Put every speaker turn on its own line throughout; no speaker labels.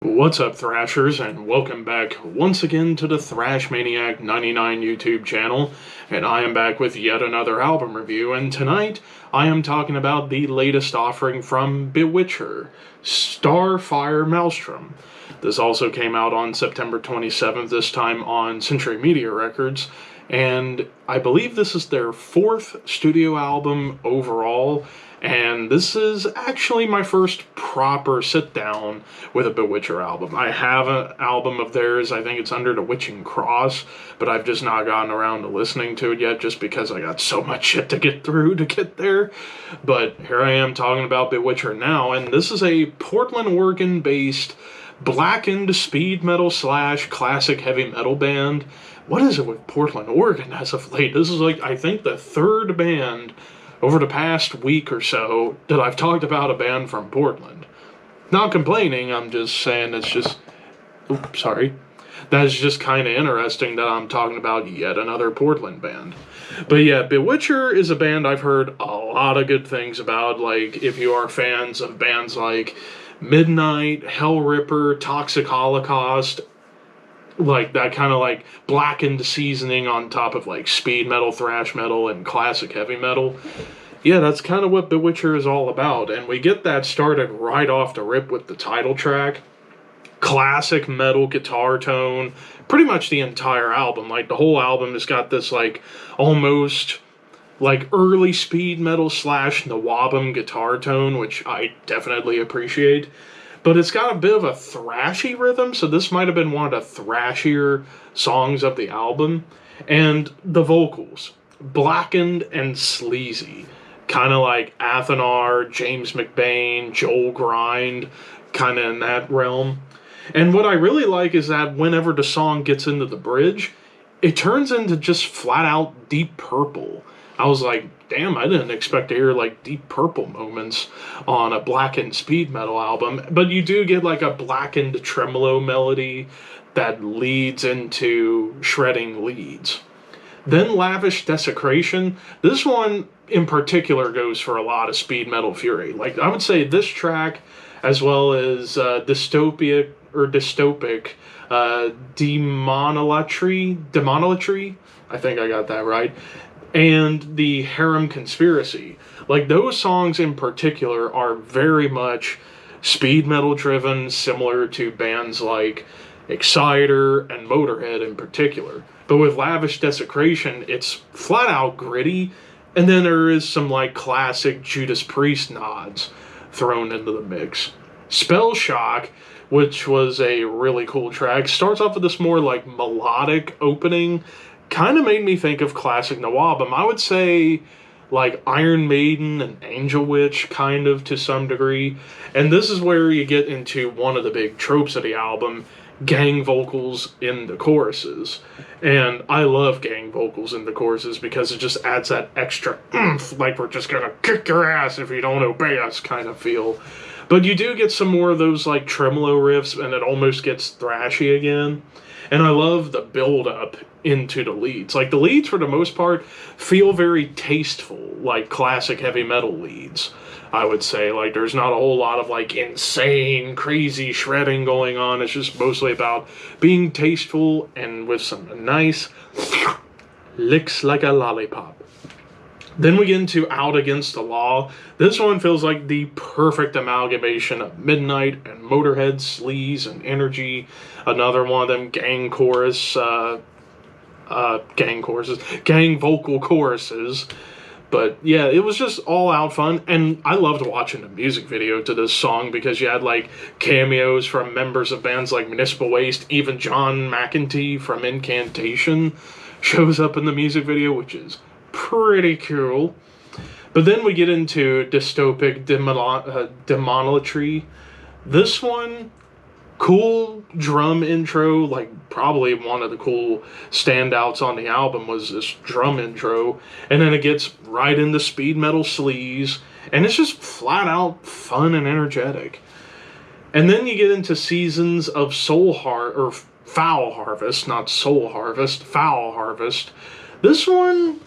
What's up, Thrashers, and welcome back once again to the Thrash Maniac 99 YouTube channel, and I am back with yet another album review, and tonight I am talking about the latest offering from Bewitcher, Starfire Maelstrom. This also came out on September 27th, this time on Century Media Records, and I believe this is their fourth studio album overall, and this is actually my first proper sit-down with a Bewitcher album. I have an album of theirs, I think it's under the Witching Cross, but I've just not gotten around to listening to it yet just because I got so much shit to get through to get there. But here I am talking about Bewitcher now, and this is a Portland, Oregon-based blackened speed metal / classic heavy metal band. What is it with Portland, Oregon as of late? This is like, I think, the third band over the past week or so that I've talked about a band from Portland. Not complaining, I'm just saying it's just... Oops, sorry. That's just kind of interesting that I'm talking about yet another Portland band. But yeah, Bewitcher is a band I've heard a lot of good things about. Like, if you are fans of bands like Midnight, Hellripper, Toxic Holocaust, like that kind of like blackened seasoning on top of like speed metal, thrash metal, and classic heavy metal. Yeah, that's kind of what Bewitcher is all about, and we get that started right off the rip with the title track. Classic metal guitar tone, pretty much the entire album. Like, the whole album has got this like almost like early speed metal / Nawabum guitar tone, which I definitely appreciate. But it's got a bit of a thrashy rhythm, so this might have been one of the thrashier songs of the album. And the vocals, blackened and sleazy, kind of like Athenar, James McBain, Joel Grind, kind of in that realm. And what I really like is that whenever the song gets into the bridge, it turns into just flat out Deep Purple. I was like, damn, I didn't expect to hear like Deep Purple moments on a blackened speed metal album. But you do get like a blackened tremolo melody that leads into shredding leads. Then Lavish Desecration. This one in particular goes for a lot of speed metal fury. Like, I would say this track, as well as Dystopic, Demonolatry, I think I got that right, and the Harem Conspiracy. Like, those songs in particular are very much speed metal driven, similar to bands like Exciter and Motorhead in particular. But with Lavish Desecration, it's flat out gritty, and then there is some like classic Judas Priest nods thrown into the mix. Spell Shock, which was a really cool track, starts off with this more like melodic opening. Kind of made me think of classic Nawabum. I would say like Iron Maiden and Angel Witch, kind of, to some degree. And this is where you get into one of the big tropes of the album, gang vocals in the choruses. And I love gang vocals in the choruses because it just adds that extra oomph, like we're just gonna kick your ass if you don't obey us kind of feel. But you do get some more of those like tremolo riffs, and it almost gets thrashy again. And I love the build-up into the leads. Like, the leads, for the most part, feel very tasteful, like classic heavy metal leads, I would say. Like, there's not a whole lot of, like, insane, crazy shredding going on. It's just mostly about being tasteful and with some nice licks like a lollipop. Then we get into Out Against the Law. This one feels like the perfect amalgamation of Midnight and Motorhead sleaze and energy. Another one of them gang vocal choruses. But yeah, it was just all out fun, and I loved watching the music video to this song because you had like cameos from members of bands like Municipal Waste. Even John McEntee from Incantation shows up in the music video, which is pretty cool. But then we get into Dystopic Demonolatry. This one, cool drum intro. Like, probably one of the cool standouts on the album was this drum intro. And then it gets right into speed metal sleaze, and it's just flat out fun and energetic. And then you get into Seasons of Foul Harvest, not Soul Harvest, Foul Harvest. This one,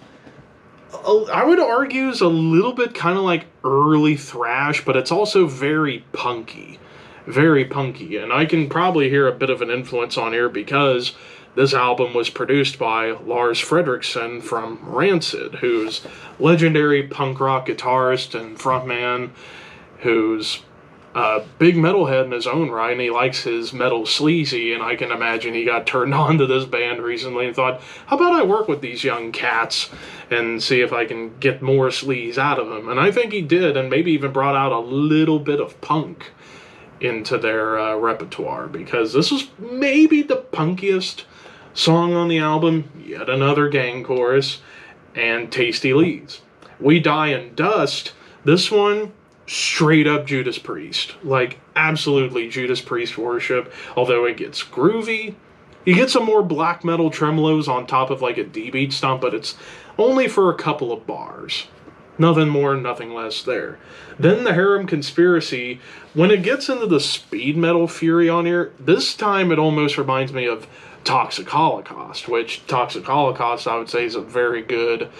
I would argue, is a little bit kind of like early thrash, but it's also very punky. very punky. And I can probably hear a bit of an influence on here because this album was produced by Lars Frederiksen from Rancid, who's legendary punk rock guitarist and frontman, who's a big metalhead in his own right, and he likes his metal sleazy, and I can imagine he got turned on to this band recently and thought, how about I work with these young cats and see if I can get more sleaze out of them? And I think he did, and maybe even brought out a little bit of punk into their repertoire, because this was maybe the punkiest song on the album, yet another gang chorus, and tasty leads. We Die in Dust, this one, straight up Judas Priest. Like, absolutely Judas Priest worship, although it gets groovy. You get some more black metal tremolos on top of like a D-beat stomp, but it's only for a couple of bars. Nothing more, nothing less there. Then the Harem Conspiracy, when it gets into the speed metal fury on here, this time it almost reminds me of Toxic Holocaust, which Toxic Holocaust I would say is a very good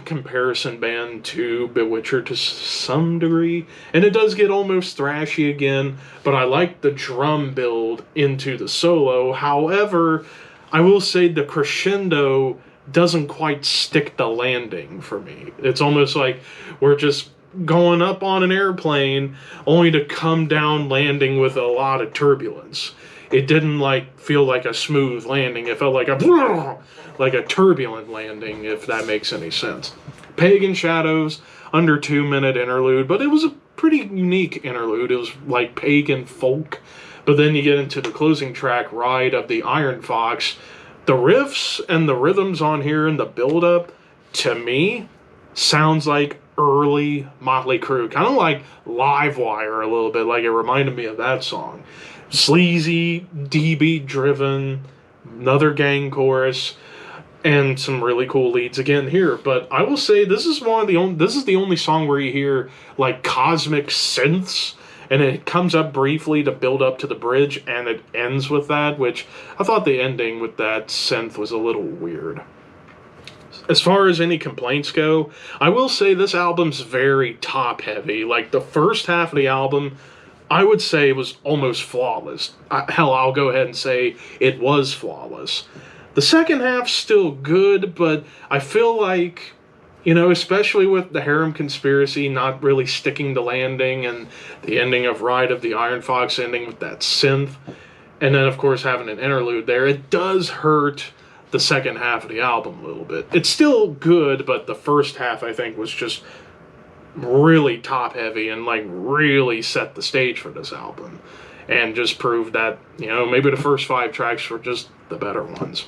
comparison band to Bewitcher to some degree. And it does get almost thrashy again, but I like the drum build into the solo. However, I will say the crescendo doesn't quite stick the landing for me. It's almost like we're just going up on an airplane only to come down landing with a lot of turbulence. It didn't like feel like a smooth landing. It felt like a turbulent landing, if that makes any sense. Pagan Shadows, under 2-minute interlude, but it was a pretty unique interlude. It was like pagan folk. But then you get into the closing track, Ride of the Iron Fox. The riffs and the rhythms on here and the build-up, to me, sounds like early Motley Crue. Kind of like Livewire a little bit, like it reminded me of that song. Sleazy, D-beat driven, another gang chorus, and some really cool leads again here. But I will say this is the only song where you hear like cosmic synths, and it comes up briefly to build up to the bridge, and it ends with that, which I thought the ending with that synth was a little weird. As far as any complaints go, I will say this album's very top-heavy. Like, the first half of the album, I would say was almost flawless. Hell, I'll go ahead and say it was flawless. The second half's still good, but I feel like, especially with the Harem Conspiracy not really sticking the landing, and the ending of Ride of the Iron Fox ending with that synth, and then, of course, having an interlude there, it does hurt the second half of the album a little bit. It's still good, but the first half, I think, was just really top-heavy and, like, really set the stage for this album. And just proved that, maybe the first 5 tracks were just the better ones.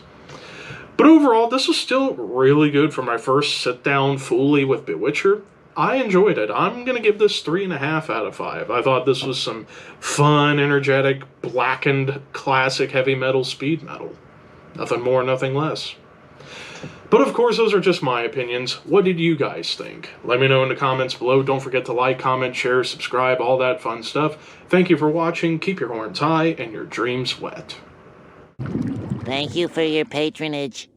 But overall, this was still really good for my first sit-down fully with Bewitcher. I enjoyed it. I'm going to give this 3.5 out of 5. I thought this was some fun, energetic, blackened, classic heavy metal, speed metal. Nothing more, nothing less. But of course, those are just my opinions. What did you guys think? Let me know in the comments below. Don't forget to like, comment, share, subscribe, all that fun stuff. Thank you for watching. Keep your horns high and your dreams wet.
Thank you for your patronage.